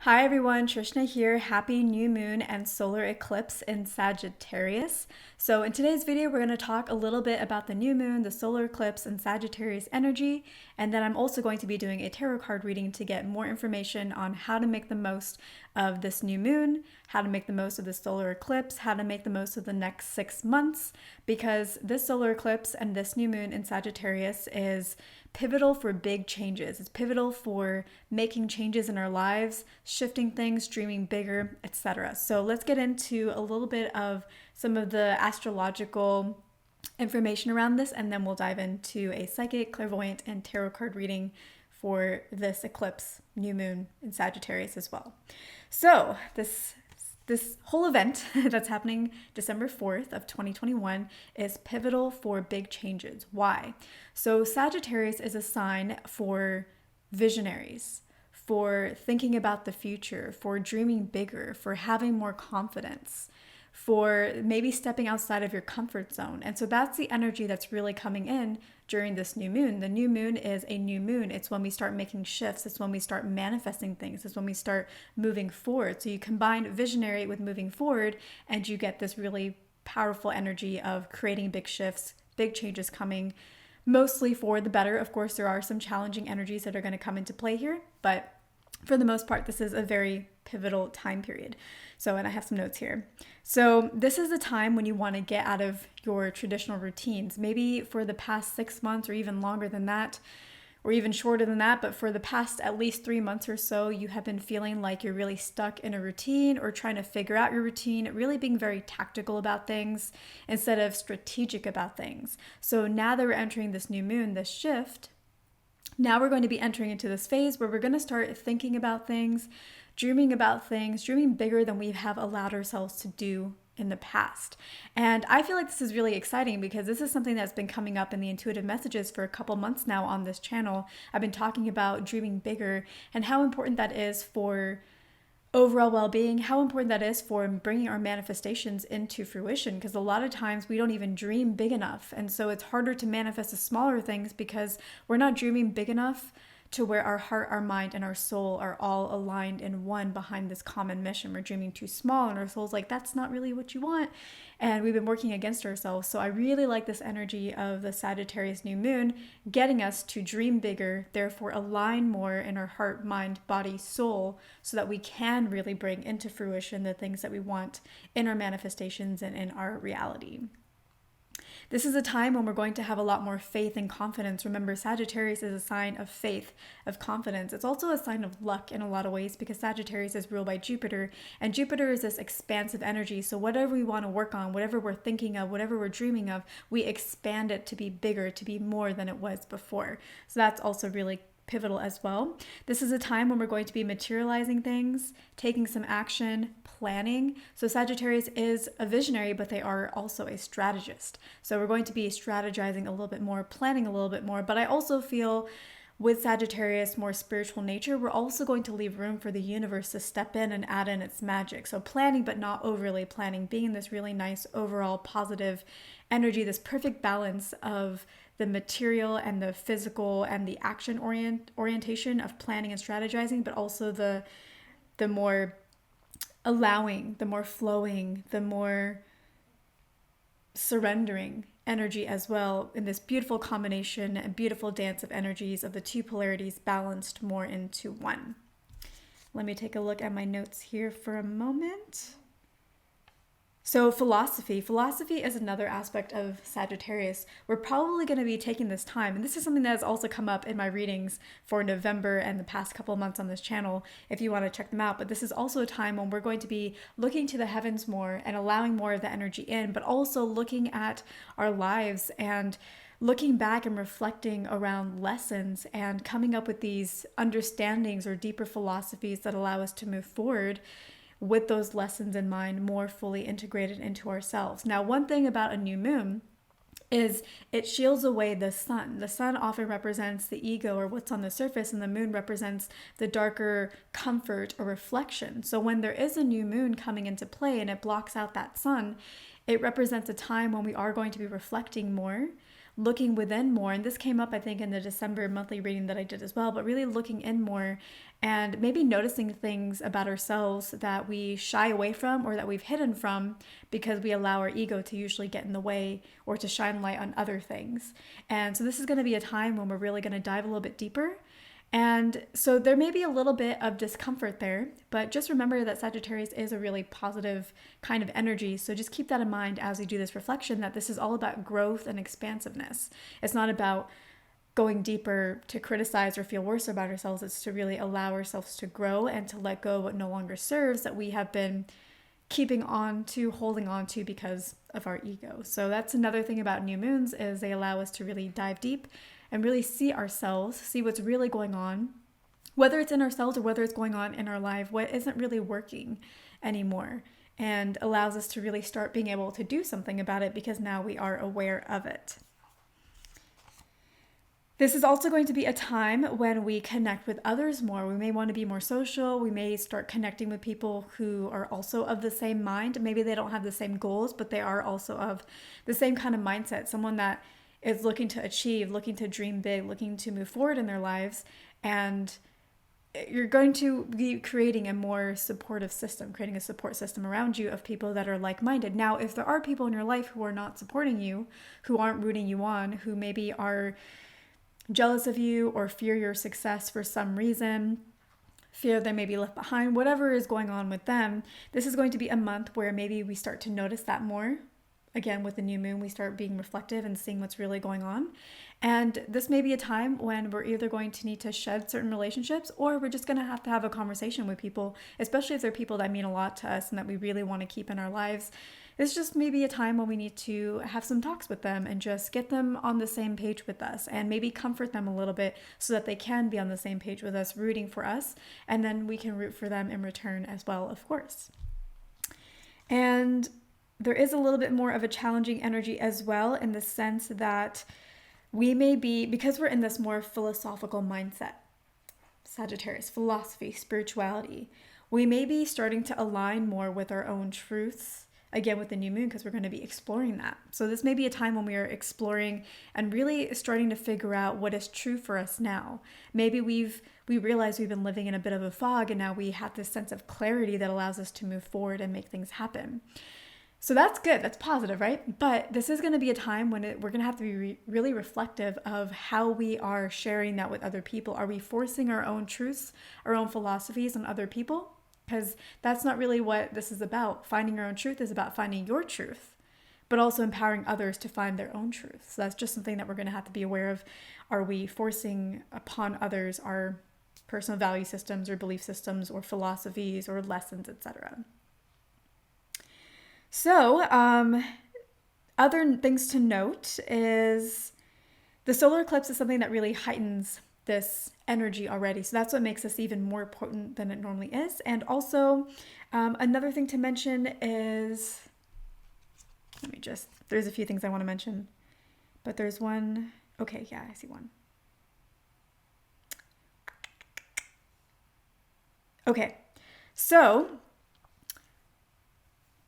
Hi everyone, Trishna here. Happy new moon and solar eclipse in Sagittarius. So in today's video, we're going to talk a little bit about the new moon, the solar eclipse, and Sagittarius energy. And then I'm also going to be doing a tarot card reading to get more information on how to make the most of this new moon, how to make the most of the solar eclipse, how to make the most of the next 6 months, because this solar eclipse and this new moon in Sagittarius is pivotal for big changes. It's pivotal for making changes in our lives, shifting things, dreaming bigger, etc. So let's get into a little bit of some of the astrological information around this, and then we'll dive into a psychic, clairvoyant, and tarot card reading for this eclipse, new moon in Sagittarius as well. So this whole event that's happening December 4th of 2021 is pivotal for big changes. Why? So Sagittarius is a sign for visionaries, for thinking about the future, for dreaming bigger, for having more confidence, for maybe stepping outside of your comfort zone. And so that's the energy that's really coming in during this new moon. The new moon is a new moon. It's when we start making shifts. It's when we start manifesting things. It's when we start moving forward. So you combine visionary with moving forward, and you get this really powerful energy of creating big shifts, big changes coming, mostly for the better. Of course, there are some challenging energies that are going to come into play here, but for the most part, this is a very pivotal time period. So, and I have some notes here. So this is a time when you want to get out of your traditional routines, maybe for the past 6 months or even longer than that, or even shorter than that. But for the past at least 3 months or so, you have been feeling like you're really stuck in a routine or trying to figure out your routine, really being very tactical about things instead of strategic about things. So now that we're entering this new moon, this shift, now we're going to be entering into this phase where we're going to start thinking about things, dreaming bigger than we have allowed ourselves to do in the past. And I feel like this is really exciting because this is something that's been coming up in the intuitive messages for a couple months now on this channel. I've been talking about dreaming bigger and how important that is for overall well-being, how important that is for bringing our manifestations into fruition, because a lot of times we don't even dream big enough, and so it's harder to manifest the smaller things because we're not dreaming big enough to where our heart, our mind, and our soul are all aligned in one behind this common mission. We're dreaming too small, and our soul's like, that's not really what you want, and we've been working against ourselves. So I really like this energy of the Sagittarius new moon getting us to dream bigger, therefore align more in our heart, mind, body, soul, so that we can really bring into fruition the things that we want in our manifestations and in our reality. This is a time when we're going to have a lot more faith and confidence. Remember, Sagittarius is a sign of faith, of confidence. It's also a sign of luck in a lot of ways because Sagittarius is ruled by Jupiter, and Jupiter is this expansive energy. So whatever we want to work on, whatever we're thinking of, whatever we're dreaming of, we expand it to be bigger, to be more than it was before. So that's also really pivotal as well. This is a time when we're going to be materializing things, taking some action, planning. So Sagittarius is a visionary, but they are also a strategist. So we're going to be strategizing a little bit more, planning a little bit more. But I also feel with Sagittarius, more spiritual nature, we're also going to leave room for the universe to step in and add in its magic. So planning, but not overly planning, being in this really nice overall positive energy, this perfect balance of the material and the physical and the action orientation of planning and strategizing, but also the more allowing, the more flowing, the more surrendering energy as well, in this beautiful combination and beautiful dance of energies of the two polarities balanced more into one. Let me take a look at my notes here for a moment. So philosophy is another aspect of Sagittarius. We're probably going to be taking this time, and this is something that has also come up in my readings for November and the past couple of months on this channel, if you want to check them out. But this is also a time when we're going to be looking to the heavens more and allowing more of the energy in, but also looking at our lives and looking back and reflecting around lessons and coming up with these understandings or deeper philosophies that allow us to move forward with those lessons in mind, more fully integrated into ourselves. Now, one thing about a new moon is it shields away the sun. The sun often represents the ego or what's on the surface, and the moon represents the darker comfort or reflection. So when there is a new moon coming into play and it blocks out that sun, it represents a time when we are going to be reflecting more, looking within more. And this came up, I think, in the December monthly reading that I did as well, but really looking in more and maybe noticing things about ourselves that we shy away from or that we've hidden from because we allow our ego to usually get in the way or to shine light on other things. And so this is going to be a time when we're really going to dive a little bit deeper. And so there may be a little bit of discomfort there, but just remember that Sagittarius is a really positive kind of energy. So just keep that in mind as we do this reflection, that this is all about growth and expansiveness. It's not about going deeper to criticize or feel worse about ourselves. It's to really allow ourselves to grow and to let go of what no longer serves, that we have been keeping on to, holding on to because of our ego. So that's another thing about new moons, is they allow us to really dive deep and really see ourselves, see what's really going on, whether it's in ourselves or whether it's going on in our life, what isn't really working anymore, and allows us to really start being able to do something about it because now we are aware of it. This is also going to be a time when we connect with others more. We may want to be more social. We may start connecting with people who are also of the same mind. Maybe they don't have the same goals, but they are also of the same kind of mindset. Someone that is looking to achieve, looking to dream big, looking to move forward in their lives. And you're going to be creating a more supportive system, creating a support system around you of people that are like-minded. Now, if there are people in your life who are not supporting you, who aren't rooting you on, who maybe are jealous of you or fear your success for some reason, fear they may be left behind, whatever is going on with them, this is going to be a month where maybe we start to notice that more. Again, with the new moon, we start being reflective and seeing what's really going on. And this may be a time when we're either going to need to shed certain relationships, or we're just going to have a conversation with people, especially if they're people that mean a lot to us and that we really want to keep in our lives. It's just maybe a time when we need to have some talks with them and just get them on the same page with us, and maybe comfort them a little bit so that they can be on the same page with us, rooting for us, and then we can root for them in return as well, of course. And there is a little bit more of a challenging energy as well, in the sense that we may be, because we're in this more philosophical mindset, Sagittarius, philosophy, spirituality, we may be starting to align more with our own truths, again with the new moon, because we're going to be exploring that. So this may be a time when we are exploring and really starting to figure out what is true for us now. Maybe we realize we've been living in a bit of a fog, and now we have this sense of clarity that allows us to move forward and make things happen. So that's good. That's positive, right? But this is going to be a time when we're going to have to be really reflective of how we are sharing that with other people. Are we forcing our own truths, our own philosophies on other people? Because that's not really what this is about. Finding our own truth is about finding your truth, but also empowering others to find their own truth. So that's just something that we're going to have to be aware of. Are we forcing upon others our personal value systems or belief systems or philosophies or lessons, etc.? So, other things to note is the solar eclipse is something that really heightens this energy already. So that's what makes this even more potent than it normally is. And also, another thing to mention is, there's a few things I want to mention, but there's one. Okay, yeah, I see one. Okay, so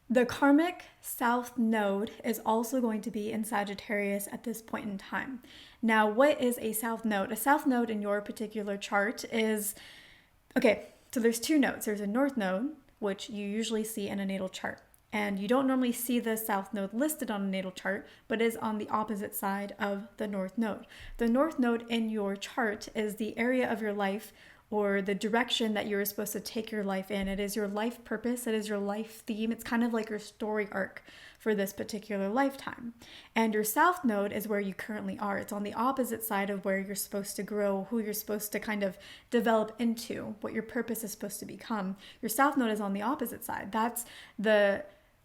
the karmic south node is also going to be in Sagittarius at this point in time. Now, what is a south node? A south node in your particular chart is, okay, so there's two nodes. There's a north node, which you usually see in a natal chart. And you don't normally see the south node listed on a natal chart, but is on the opposite side of the north node. The north node in your chart is the area of your life or the direction that you're supposed to take your life in. It is your life purpose. It is your life theme. It's kind of like your story arc for this particular lifetime. And your south node is where you currently are. It's on the opposite side of where you're supposed to grow, who you're supposed to kind of develop into, what your purpose is supposed to become. Your south node is on the opposite side. That's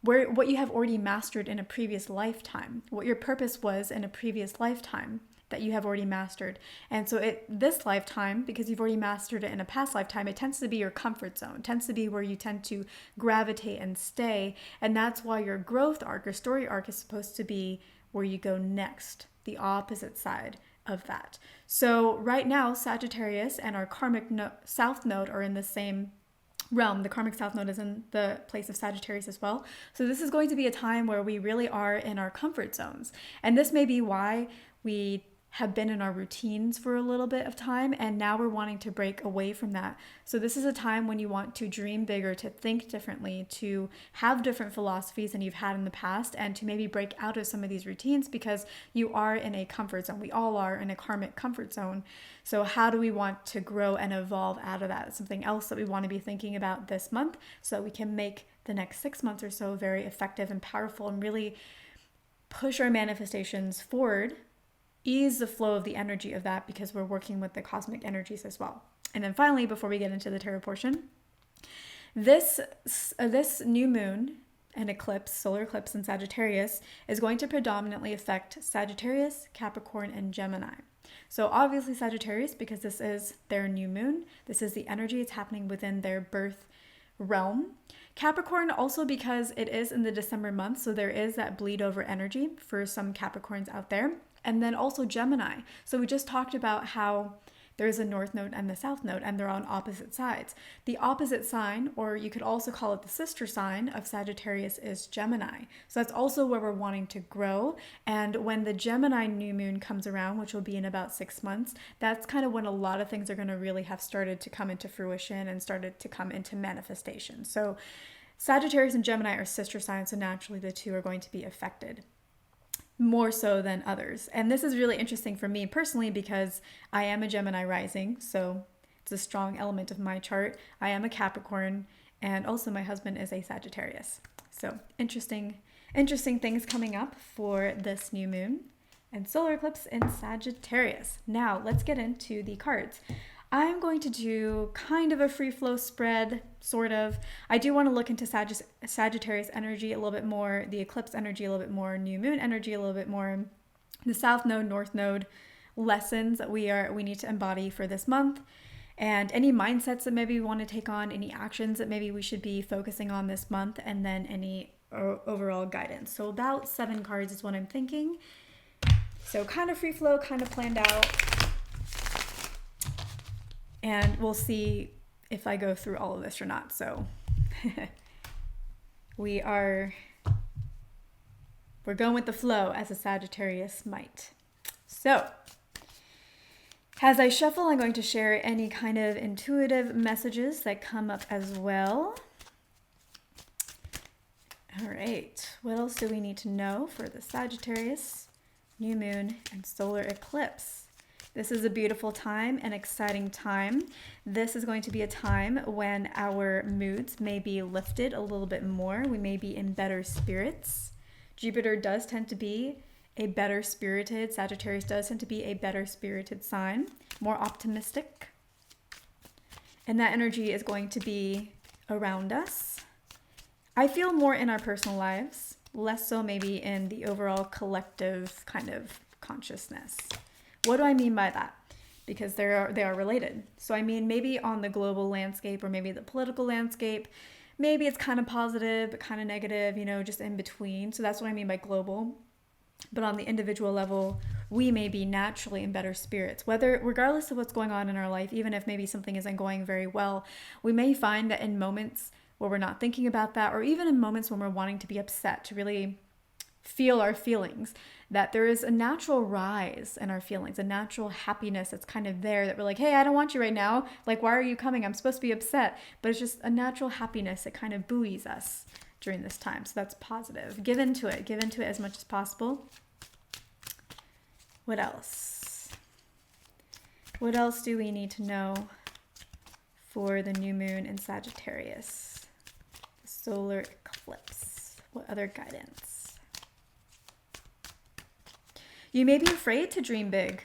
what you have already mastered in a previous lifetime, what your purpose was in a previous lifetime that you have already mastered. And so this lifetime, because you've already mastered it in a past lifetime, it tends to be your comfort zone. It tends to be where you tend to gravitate and stay. And that's why your growth arc, your story arc, is supposed to be where you go next, the opposite side of that. So right now, Sagittarius and our karmic south node are in the same realm. The karmic south node is in the place of Sagittarius as well. So this is going to be a time where we really are in our comfort zones. And this may be why we have been in our routines for a little bit of time, and now we're wanting to break away from that. So this is a time when you want to dream bigger, to think differently, to have different philosophies than you've had in the past, and to maybe break out of some of these routines because you are in a comfort zone. We all are in a karmic comfort zone. So how do we want to grow and evolve out of that? It's something else that we want to be thinking about this month so that we can make the next 6 months or so very effective and powerful and really push our manifestations forward, ease the flow of the energy of that because we're working with the cosmic energies as well. And then finally, before we get into the tarot portion, this new moon and eclipse, solar eclipse in Sagittarius, is going to predominantly affect Sagittarius, Capricorn, and Gemini. So obviously Sagittarius, because this is their new moon, this is the energy, it's happening within their birth realm. Capricorn also because it is in the December month, so there is that bleed over energy for some Capricorns out there. And then also Gemini. So we just talked about how there's a north node and the south node, and they're on opposite sides. The opposite sign, or you could also call it the sister sign of Sagittarius, is Gemini. So that's also where we're wanting to grow. And when the Gemini new moon comes around, which will be in about 6 months, that's kind of when a lot of things are going to really have started to come into fruition and started to come into manifestation. So Sagittarius and Gemini are sister signs, so naturally the two are going to be affected more so than others. And this is really interesting for me personally because I am a Gemini rising, so it's a strong element of my chart. I am a Capricorn, and also my husband is a Sagittarius. So interesting things coming up for this new moon and solar eclipse in Sagittarius. Now let's get into the cards. I'm going to do kind of a free flow spread, sort of. I do want to look into Sagittarius energy a little bit more, the eclipse energy a little bit more, new moon energy a little bit more, the south node, north node lessons that we need to embody for this month, and any mindsets that maybe we want to take on, any actions that maybe we should be focusing on this month, and then any overall guidance. So about 7 cards is what I'm thinking. So kind of free flow, kind of planned out. And we'll see if I go through all of this or not. So we're going with the flow as a Sagittarius might. So as I shuffle, I'm going to share any kind of intuitive messages that come up as well. All right, what else do we need to know for the Sagittarius new moon and solar eclipse? This is a beautiful time, an exciting time. This is going to be a time when our moods may be lifted a little bit more. We may be in better spirits. Jupiter does tend to be a better spirited, Sagittarius does tend to be a better spirited sign, more optimistic. And that energy is going to be around us. I feel more in our personal lives, less so maybe in the overall collective kind of consciousness. What do I mean by that? Because they are related. So I mean, maybe on the global landscape or maybe the political landscape, maybe it's kind of positive, but kind of negative, just in between. So that's what I mean by global. But on the individual level, we may be naturally in better spirits, regardless of what's going on in our life, even if maybe something isn't going very well, we may find that in moments where we're not thinking about that, or even in moments when we're wanting to be upset, to really feel our feelings, that there is a natural rise in our feelings, a natural happiness that's kind of there, that we're like, hey, I don't want you right now. Like, why are you coming? I'm supposed to be upset. But it's just a natural happiness that kind of buoys us during this time. So that's positive. Give into it as much as possible. What else? What else do we need to know for the new moon in Sagittarius? The solar eclipse. What other guidance? You may be afraid to dream big.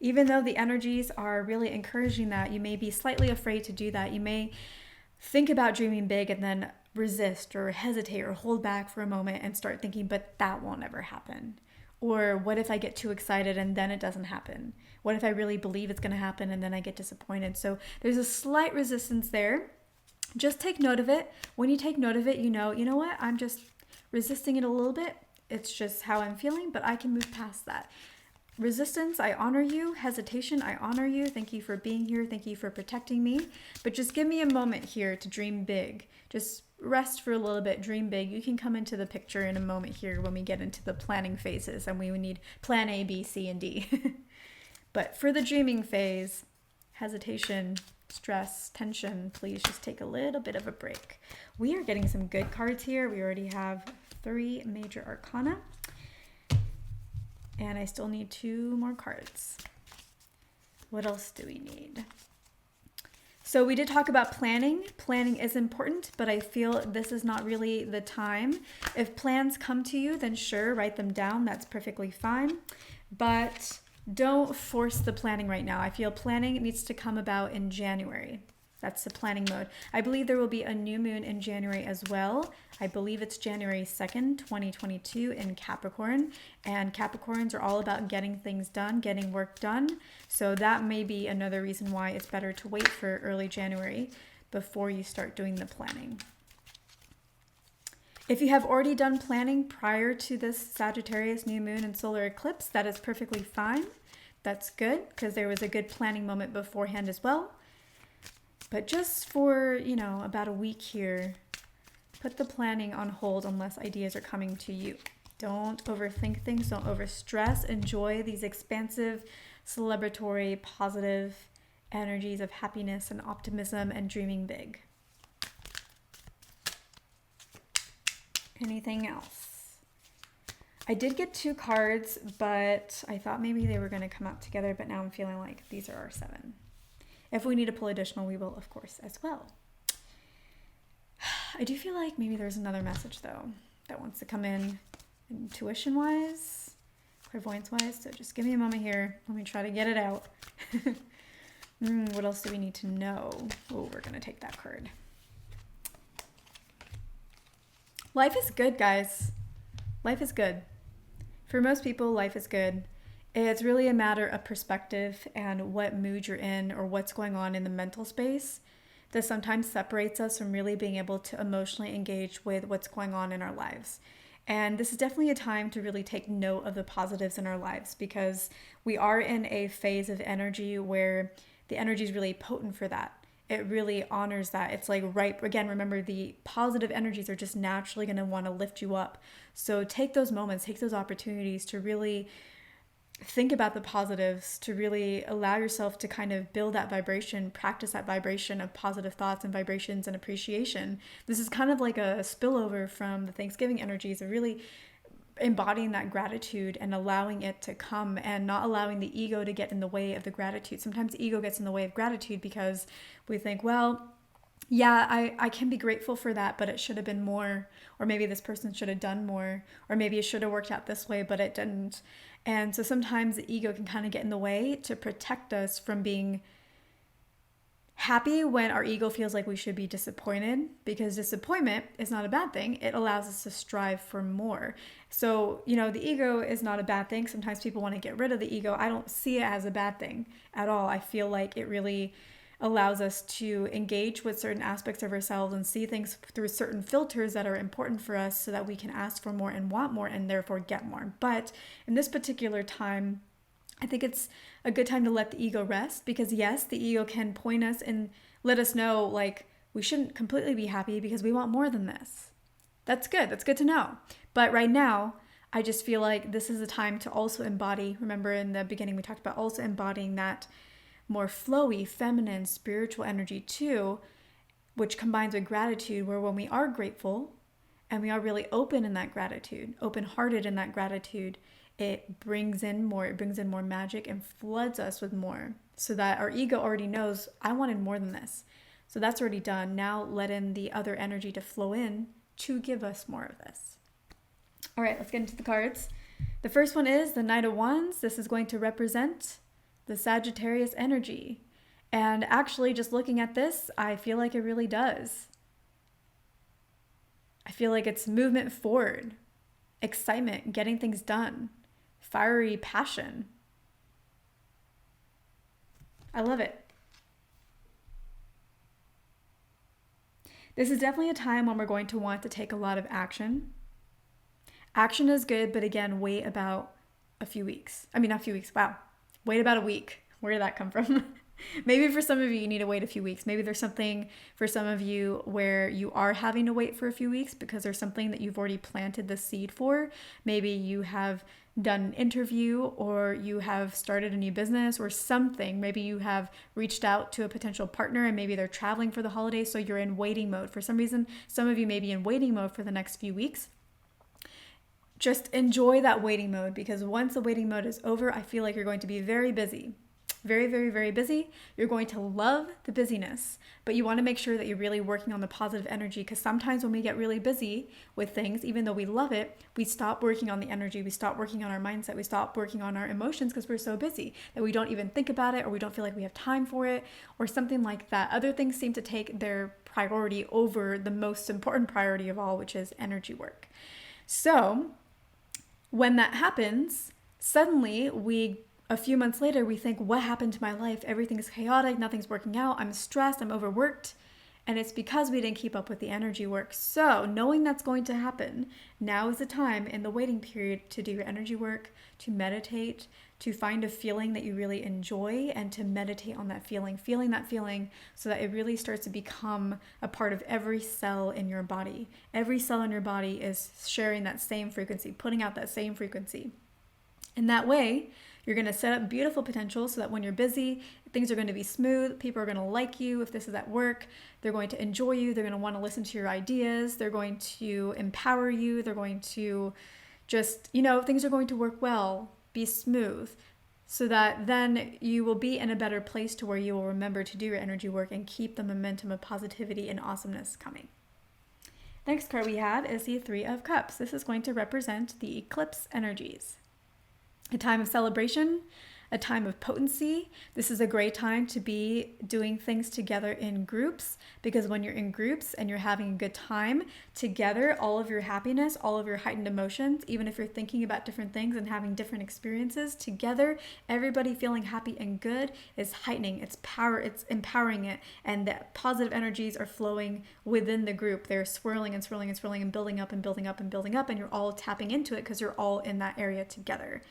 Even though the energies are really encouraging that, you may be slightly afraid to do that. You may think about dreaming big and then resist or hesitate or hold back for a moment and start thinking, but that won't ever happen. Or what if I get too excited and then it doesn't happen? What if I really believe it's going to happen and then I get disappointed? So there's a slight resistance there. Just take note of it. When you take note of it, you know what? I'm just resisting it a little bit. It's just how I'm feeling, but I can move past that. Resistance, I honor you. Hesitation, I honor you. Thank you for being here. Thank you for protecting me. But just give me a moment here to dream big. Just rest for a little bit, dream big. You can come into the picture in a moment here when we get into the planning phases, and we would need plan A, B, C, and D. But for the dreaming phase, hesitation, stress, tension, please just take a little bit of a break. We are getting some good cards here. We already have 3 major arcana, and I still need 2 more cards. What else do we need? So we did talk about planning. Planning is important, but I feel this is not really the time. If plans come to you, then sure, write them down. That's perfectly fine. But don't force the planning right now. I feel planning needs to come about in January. That's the planning mode. I believe there will be a new moon in January as well. I believe it's January 2nd, 2022 in Capricorn. And Capricorns are all about getting things done, getting work done. So that may be another reason why it's better to wait for early January before you start doing the planning. If you have already done planning prior to this Sagittarius new moon and solar eclipse, that is perfectly fine. That's good because there was a good planning moment beforehand as well. But just for, about a week here, put the planning on hold unless ideas are coming to you. Don't overthink things. Don't overstress. Enjoy these expansive, celebratory, positive energies of happiness and optimism and dreaming big. Anything else? I did get 2 cards, but I thought maybe they were going to come out together, but now I'm feeling like these are our 7. If we need to pull additional, we will, of course, as well. I do feel like maybe there's another message, though, that wants to come in intuition-wise, clairvoyance-wise. So just give me a moment here. Let me try to get it out. What else do we need to know? Oh, we're going to take that card. Life is good, guys. Life is good. For most people, life is good. It's really a matter of perspective and what mood you're in or what's going on in the mental space that sometimes separates us from really being able to emotionally engage with what's going on in our lives. And this is definitely a time to really take note of the positives in our lives because we are in a phase of energy where the energy is really potent for that. It really honors that. It's like, right, again, remember the positive energies are just naturally going to want to lift you up. So take those moments, take those opportunities to really think about the positives, to really allow yourself to kind of build that vibration, practice that vibration of positive thoughts and vibrations and appreciation. This is kind of like a spillover from the Thanksgiving energies of really embodying that gratitude and allowing it to come and not allowing the ego to get in the way of the gratitude. Sometimes the ego gets in the way of gratitude because we think, well, yeah, I can be grateful for that, but it should have been more, or maybe this person should have done more, or maybe it should have worked out this way, but it didn't. And so sometimes the ego can kind of get in the way to protect us from being happy when our ego feels like we should be disappointed, because disappointment is not a bad thing. It allows us to strive for more. So, the ego is not a bad thing. Sometimes people want to get rid of the ego. I don't see it as a bad thing at all. I feel like it really allows us to engage with certain aspects of ourselves and see things through certain filters that are important for us so that we can ask for more and want more and therefore get more. But in this particular time, I think it's a good time to let the ego rest because yes, the ego can point us and let us know like we shouldn't completely be happy because we want more than this. That's good. That's good to know. But right now, I just feel like this is a time to also embody. Remember in the beginning, we talked about also embodying that more flowy, feminine, spiritual energy too, which combines with gratitude, where when we are grateful and we are really open in that gratitude, open-hearted in that gratitude, it brings in more magic and floods us with more so that our ego already knows, I wanted more than this. So that's already done. Now let in the other energy to flow in to give us more of this. All right, let's get into the cards. The first one is the Knight of Wands. This is going to represent the Sagittarius energy. And actually, just looking at this, I feel like it really does. I feel like it's movement forward, excitement, getting things done, fiery passion. I love it. This is definitely a time when we're going to want to take a lot of action. Action is good, but again, wait about a few weeks. Wow. Wait about a week. Where did that come from? Maybe for some of you, you need to wait a few weeks. Maybe there's something for some of you where you are having to wait for a few weeks because there's something that you've already planted the seed for. Maybe you have done an interview, or you have started a new business or something. Maybe you have reached out to a potential partner and maybe they're traveling for the holidays, so you're in waiting mode. For some reason, some of you may be in waiting mode for the next few weeks. Just enjoy that waiting mode, because once the waiting mode is over, I feel like you're going to be very busy. Very, very, very busy. You're going to love the busyness, but you want to make sure that you're really working on the positive energy, because sometimes when we get really busy with things, even though we love it, we stop working on the energy, we stop working on our mindset, we stop working on our emotions because we're so busy that we don't even think about it, or we don't feel like we have time for it, or something like that. Other things seem to take their priority over the most important priority of all, which is energy work. So when that happens, suddenly a few months later, we think, what happened to my life? Everything's chaotic, nothing's working out, I'm stressed, I'm overworked. And it's because we didn't keep up with the energy work. So knowing that's going to happen, now is the time in the waiting period to do your energy work, to meditate, to find a feeling that you really enjoy, and to meditate on that feeling that feeling, so that it really starts to become a part of every cell in your body. Every cell in your body is sharing that same frequency, putting out that same frequency. In that way, you're going to set up beautiful potential so that when you're busy, things are going to be smooth. People are going to like you if this is at work. They're going to enjoy you. They're going to want to listen to your ideas. They're going to empower you. They're going to just, things are going to work well, be smooth, so that then you will be in a better place to where you will remember to do your energy work and keep the momentum of positivity and awesomeness coming. Next card we have is the Three of Cups. This is going to represent the eclipse energies. A time of celebration, a time of potency. This is a great time to be doing things together in groups, because when you're in groups and you're having a good time together, all of your happiness, all of your heightened emotions, even if you're thinking about different things and having different experiences together, everybody feeling happy and good is heightening its power, it's empowering it, and the positive energies are flowing within the group. They're swirling and swirling and swirling and building up and building up and building up, and you're all tapping into it because you're all in that area together.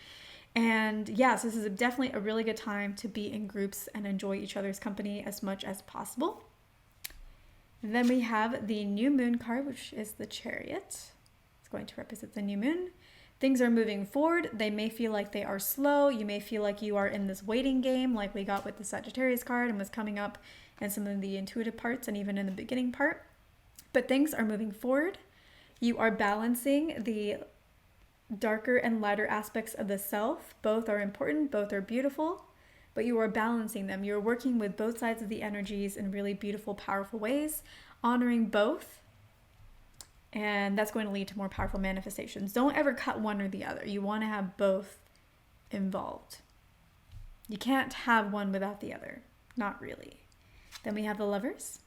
And yes, this is definitely a really good time to be in groups and enjoy each other's company as much as possible. And then we have the new moon card, which is the Chariot. It's going to represent the new moon. Things are moving forward. They may feel like they are slow. You may feel like you are in this waiting game, like we got with the Sagittarius card and was coming up in some of the intuitive parts and even in the beginning part. But things are moving forward. You are balancing the darker and lighter aspects of the self. Both are important, both are beautiful, but you are balancing them. You're working with both sides of the energies in really beautiful, powerful ways, honoring both, and that's going to lead to more powerful manifestations. Don't ever cut one or the other. You want to have both involved. You can't have one without the other. Not really. Then we have the Lovers.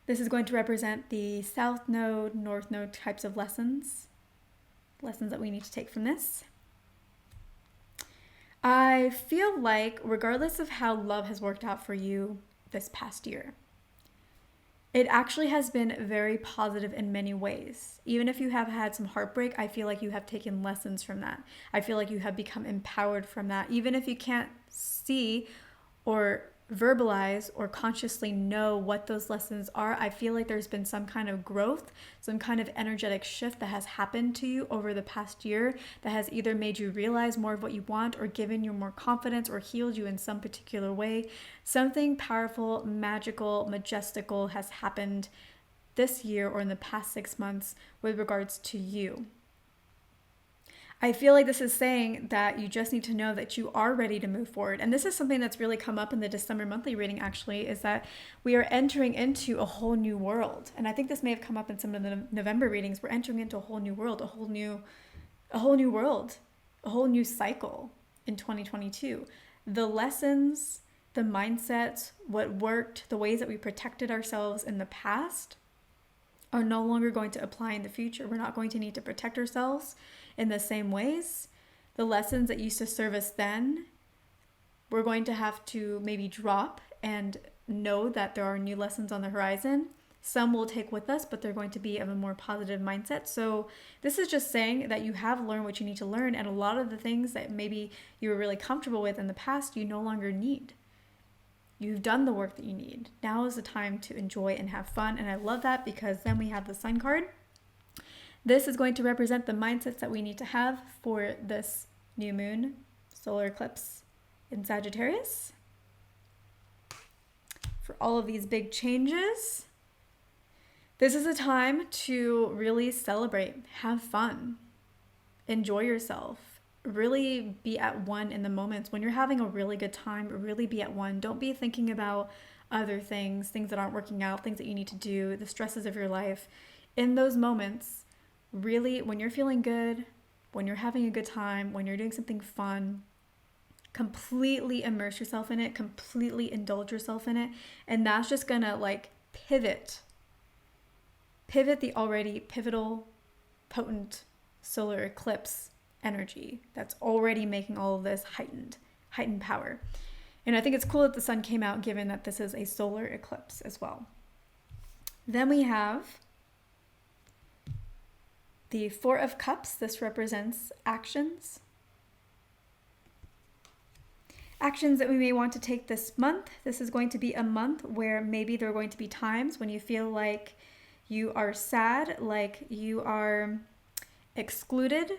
This is going to represent the South Node, North Node types of lessons that we need to take from this. I feel like regardless of how love has worked out for you this past year, it actually has been very positive in many ways. Even if you have had some heartbreak, I feel like you have taken lessons from that. I feel like you have become empowered from that. Even if you can't see or verbalize or consciously know what those lessons are, I feel like there's been some kind of growth, some kind of energetic shift that has happened to you over the past year that has either made you realize more of what you want, or given you more confidence, or healed you in some particular way. Something powerful, magical, majestical has happened this year or in the past 6 months with regards to you. I feel like this is saying that you just need to know that you are ready to move forward. And this is something that's really come up in the December monthly reading, actually, is that we are entering into a whole new world. And I think this may have come up in some of the November readings. We're entering into a whole new world, a whole new world, a whole new cycle in 2022. The lessons, the mindsets, what worked, the ways that we protected ourselves in the past are no longer going to apply in the future. We're not going to need to protect ourselves in the same ways. The lessons that used to serve us then, we're going to have to maybe drop and know that there are new lessons on the horizon. Some we'll take with us, but they're going to be of a more positive mindset. So this is just saying that you have learned what you need to learn, and a lot of the things that maybe you were really comfortable with in the past, you no longer need. You've done the work that you need. Now is the time to enjoy and have fun. And I love that, because then we have the Sun card. This is going to represent the mindsets that we need to have for this new moon solar eclipse in Sagittarius. For all of these big changes, this is a time to really celebrate, have fun, enjoy yourself, really be at one in the moments. When you're having a really good time, really be at one. Don't be thinking about other things that aren't working out, things that you need to do, the stresses of your life. In those moments, really, when you're feeling good, when you're having a good time, when you're doing something fun, completely immerse yourself in it, completely indulge yourself in it. And that's just gonna like pivot the already pivotal, potent solar eclipse energy that's already making all of this heightened power. And I think it's cool that the sun came out, given that this is a solar eclipse as well. Then we have the Four of Cups. This represents actions. Actions that we may want to take this month. This is going to be a month where maybe there are going to be times when you feel like you are sad, like you are excluded.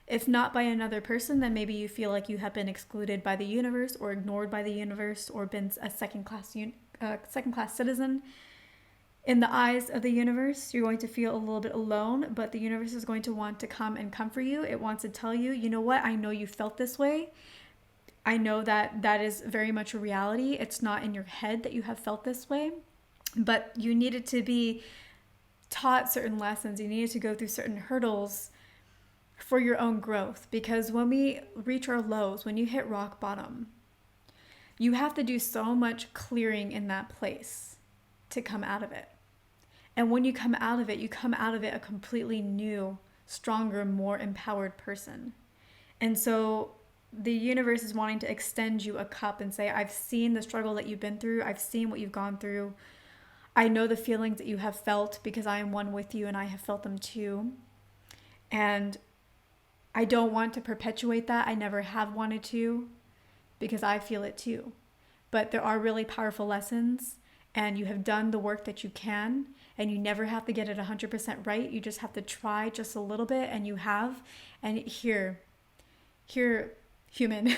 If not by another person, then maybe you feel like you have been excluded by the universe, or ignored by the universe, or been a second-class citizen. In the eyes of the universe, you're going to feel a little bit alone, but the universe is going to want to come and comfort you. It wants to tell you, you know what, I know you felt this way. I know that that is very much a reality. It's not in your head that you have felt this way, but you needed to be taught certain lessons. You needed to go through certain hurdles for your own growth, because when we reach our lows, when you hit rock bottom, you have to do so much clearing in that place to come out of it. And when you come out of it, you come out of it a completely new, stronger, more empowered person. And so the universe is wanting to extend you a cup and say, I've seen the struggle that you've been through. I've seen what you've gone through. I know the feelings that you have felt, because I am one with you and I have felt them too. And I don't want to perpetuate that. I never have wanted to, because I feel it too. But there are really powerful lessons, and you have done the work that you can, and you never have to get it 100% right. You just have to try just a little bit, and you have. And here, human,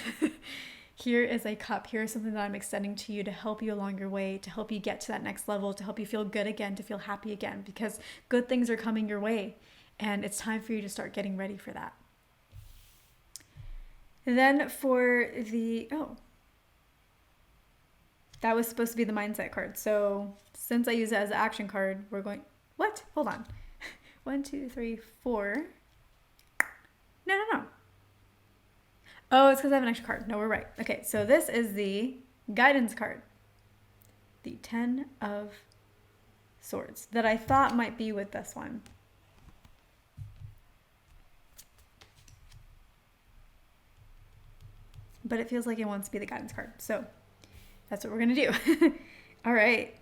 here is a cup. Here is something that I'm extending to you to help you along your way, to help you get to that next level, to help you feel good again, to feel happy again, because good things are coming your way, and it's time for you to start getting ready for that. Then for the, that was supposed to be the mindset card. So since I use it as an action card, we're going, what? Hold on. 1, 2, 3, 4. No. Oh, it's because I have an extra card. No, we're right. Okay, so this is the guidance card. The 10 of Swords that I thought might be with this one. But it feels like it wants to be the guidance card. So that's what we're going to do. All right.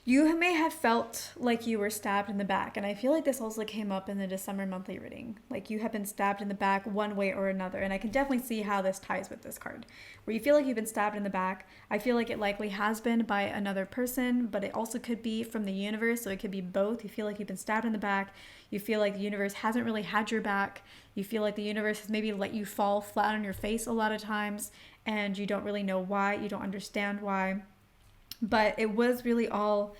You may have felt like you were stabbed in the back. And I feel like this also came up in the December monthly reading. Like you have been stabbed in the back one way or another. And I can definitely see how this ties with this card. Where you feel like you've been stabbed in the back. I feel like it likely has been by another person. But it also could be from the universe. So it could be both. You feel like you've been stabbed in the back. You feel like the universe hasn't really had your back. You feel like the universe has maybe let you fall flat on your face a lot of times. And you don't really know why. You don't understand why. But it was really all,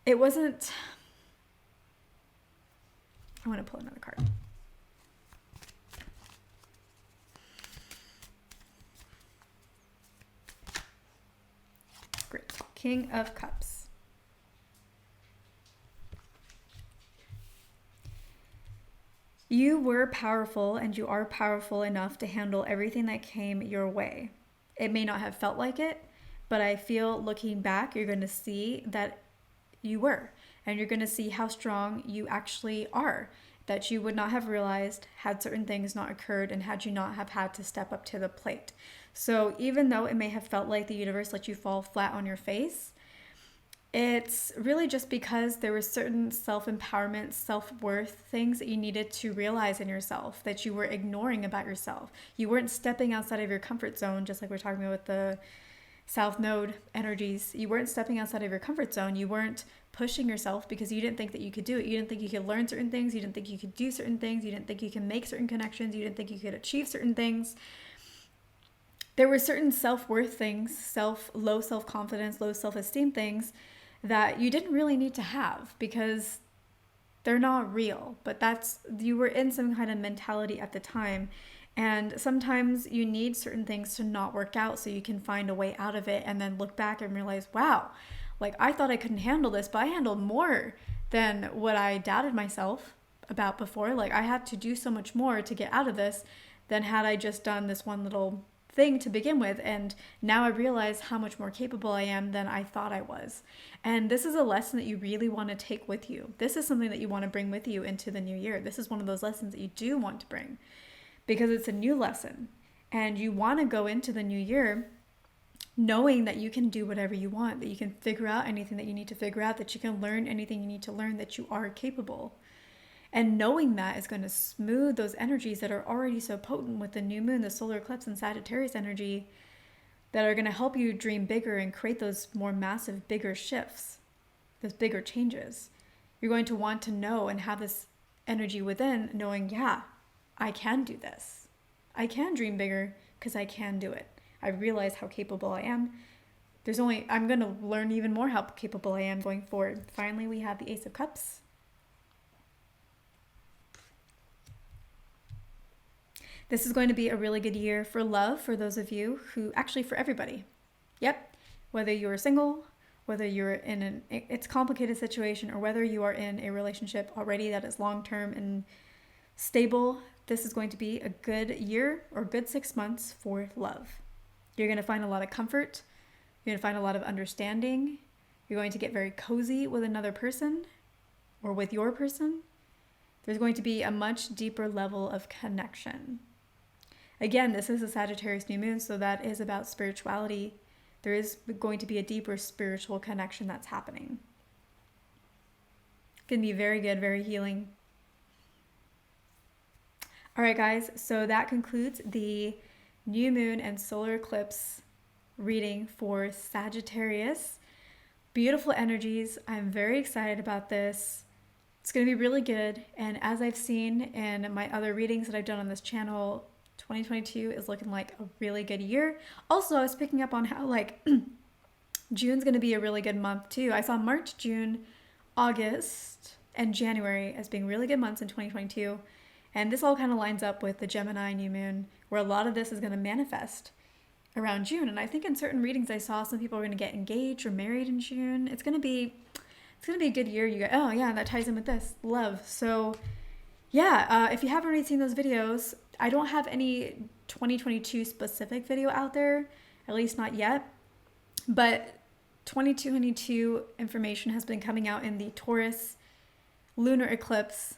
it wasn't, I want to pull another card. Great. King of Cups. You were powerful, and you are powerful enough to handle everything that came your way. It may not have felt like it, but I feel looking back, you're going to see that you were, and you're going to see how strong you actually are. that you would not have realized had certain things not occurred and had you not have had to step up to the plate. So even though it may have felt like the universe let you fall flat on your face, it's really just because there were certain self-empowerment, self-worth things that you needed to realize in yourself that you were ignoring about yourself. You weren't stepping outside of your comfort zone, just like we're talking about with the South Node energies. You weren't stepping outside of your comfort zone. You weren't pushing yourself because you didn't think that you could do it. You didn't think you could learn certain things. You didn't think you could do certain things. You didn't think you can make certain connections. You didn't think you could achieve certain things. There were certain self-worth things, low self-confidence, low self-esteem things that you didn't really need to have because they're not real. But you were in some kind of mentality at the time. And sometimes you need certain things to not work out so you can find a way out of it and then look back and realize, wow, like I thought I couldn't handle this, but I handled more than what I doubted myself about before. Like I had to do so much more to get out of this than had I just done this one little thing to begin with. And now I realize how much more capable I am than I thought I was. And this is a lesson that you really want to take with you. This is something that you want to bring with you into the new year. This is one of those lessons that you do want to bring, because it's a new lesson and you want to go into the new year knowing that you can do whatever you want, that you can figure out anything that you need to figure out, that you can learn anything you need to learn, that you are capable. And knowing that is going to smooth those energies that are already so potent with the new moon, the solar eclipse and Sagittarius energy, that are going to help you dream bigger and create those more massive, bigger shifts, those bigger changes. You're going to want to know and have this energy within knowing, yeah, I can do this. I can dream bigger because I can do it. I realize how capable I am. I'm going to learn even more how capable I am going forward. Finally, we have the Ace of Cups. This is going to be a really good year for love for those of you for everybody. Yep. Whether you're single, whether you're in it's complicated situation, or whether you are in a relationship already that is long-term and stable, this is going to be a good year or good 6 months for love. You're going to find a lot of comfort. You're going to find a lot of understanding. You're going to get very cozy with another person or with your person. There's going to be a much deeper level of connection. Again, this is a Sagittarius New Moon, so that is about spirituality. There is going to be a deeper spiritual connection that's happening. It's going to be very good, very healing. All right, guys, so that concludes the new moon and solar eclipse reading for Sagittarius. Beautiful energies. I'm very excited about this. It's going to be really good. And as I've seen in my other readings that I've done on this channel, 2022 is looking like a really good year. Also, I was picking up on how June's going to be a really good month too. I saw March, June, August, and January as being really good months in 2022. And this all kind of lines up with the Gemini new moon, where a lot of this is going to manifest around June. And I think in certain readings I saw some people are going to get engaged or married in June. It's going to be a good year. You go, oh yeah, that ties in with this love. So yeah, if you haven't already seen those videos, I don't have any 2022 specific video out there, at least not yet. But 2022 information has been coming out in the Taurus lunar eclipse.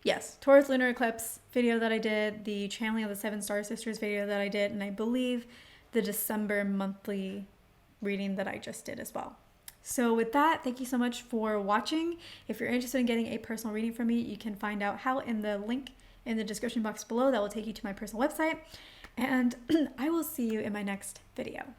Yes, Taurus lunar eclipse video that I did, the channeling of the 7 star sisters video that I did, and I believe the December monthly reading that I just did as well. So with that, thank you so much for watching. If you're interested in getting a personal reading from me, you can find out how in the link in the description box below. That will take you to my personal website. And I will see you in my next video.